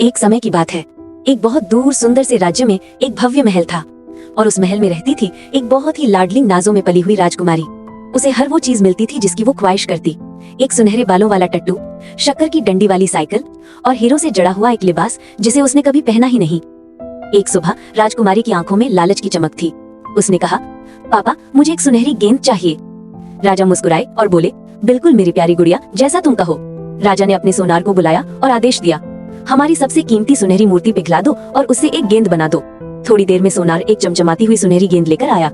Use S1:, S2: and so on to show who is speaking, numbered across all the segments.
S1: एक समय की बात है। एक बहुत दूर सुंदर से राज्य में एक भव्य महल था और उस महल में रहती थी एक बहुत ही लाडली नाजों में पली हुई राजकुमारी। उसे हर वो चीज मिलती थी जिसकी वो ख्वाहिश करती। एक सुनहरे बालों वाला टट्टू, शक्कर की डंडी वाली साइकिल और हीरो से जड़ा हुआ एक लिबास जिसे उसने कभी पहना ही नहीं। एक सुबह राजकुमारी की आंखों में लालच की चमक थी। उसने कहा, पापा मुझे एक सुनहरी गेंद चाहिए। राजा मुस्कुराए और बोले, बिल्कुल मेरी प्यारी गुड़िया, जैसा तुम कहो। राजा ने अपने सोनार को बुलाया और आदेश दिया, हमारी सबसे कीमती सुनहरी मूर्ति पिघला दो और उससे एक गेंद बना दो। थोड़ी देर में सोनार एक चमचमाती हुई सुनहरी गेंद लेकर आया।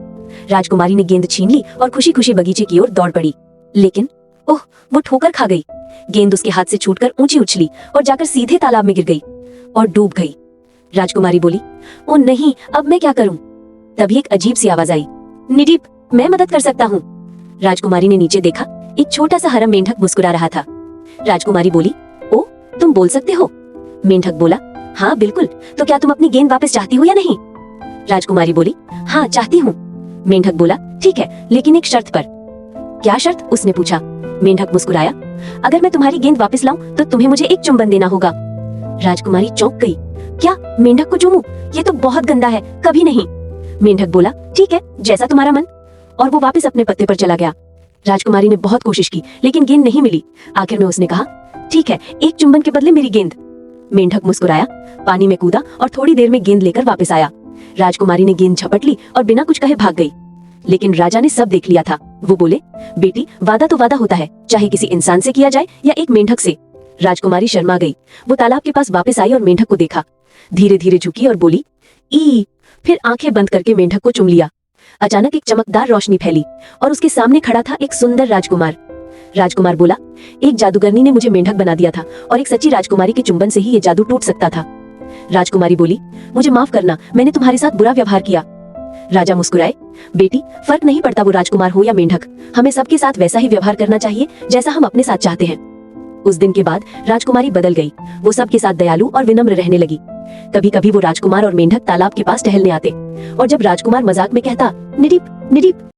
S1: राजकुमारी ने गेंद छीन ली और खुशी खुशी बगीचे की ओर दौड़ पड़ी। लेकिन ओह, वो ठोकर खा गई। गेंद उसके हाथ से छूटकर ऊंची उछली और जाकर सीधे तालाब में गिर गई और डूब गई। राजकुमारी बोली, ओ नहीं, अब मैं क्या करूं? तभी एक अजीब सी आवाज आई, निडीप, मैं मदद कर सकता हूँ। राजकुमारी ने नीचे देखा, एक छोटा सा हरा मेंढक मुस्कुरा रहा था। राजकुमारी बोली, ओ, तुम बोल सकते हो? मेंढक बोला, हाँ बिल्कुल, तो क्या तुम अपनी गेंद वापस चाहती हो या नहीं? राजकुमारी बोली, हाँ चाहती हूँ। मेंढक बोला, ठीक है, लेकिन एक शर्त पर। क्या शर्त? उसने पूछा। मेंढक मुस्कुराया, अगर मैं तुम्हारी गेंद वापस लाऊं तो तुम्हें मुझे एक चुंबन देना होगा। राजकुमारी चौंक गई, क्या मेंढक को चूमूं? ये तो बहुत गंदा है, कभी नहीं। मेंढक बोला, ठीक है, जैसा तुम्हारा मन। और वो वापस अपने पत्ते पर चला गया। राजकुमारी ने बहुत कोशिश की लेकिन गेंद नहीं मिली। आखिर में उसने कहा, ठीक है, एक चुंबन के बदले मेरी गेंद। मेंढक मुस्कुराया, पानी में कूदा और थोड़ी देर में गेंद लेकर वापस आया। राजकुमारी ने गेंद झपट ली और बिना कुछ कहे भाग गई। लेकिन राजा ने सब देख लिया था। वो बोले, बेटी, वादा तो वादा होता है, चाहे किसी इंसान से किया जाए या एक मेंढक से। राजकुमारी शर्मा गई। वो तालाब के पास वापस आई और मेंढक को देखा। धीरे धीरे झुकी और बोली, ई। फिर आंखें बंद करके मेंढक को चूम लिया। अचानक एक चमकदार रोशनी फैली और उसके सामने खड़ा था एक सुंदर राजकुमार। राजकुमार बोला, एक जादूगरनी ने मुझे मेंढक बना दिया था और एक सच्ची राजकुमारी के चुंबन से ही ये जादू टूट सकता था। राजकुमारी बोली, मुझे माफ करना, मैंने तुम्हारे साथ बुरा व्यवहार किया। राजा मुस्कुराए, बेटी, फर्क नहीं पड़ता वो राजकुमार हो या मेंढक, हमें सबके साथ वैसा ही व्यवहार करना चाहिए जैसा हम अपने साथ चाहते हैं। उस दिन के बाद राजकुमारी बदल गई। वो सबके साथ दयालु और विनम्र रहने लगी। कभी कभी वो राजकुमार और मेंढक तालाब के पास टहलने आते और जब राजकुमार मजाक में कहता, निडीप निडीप,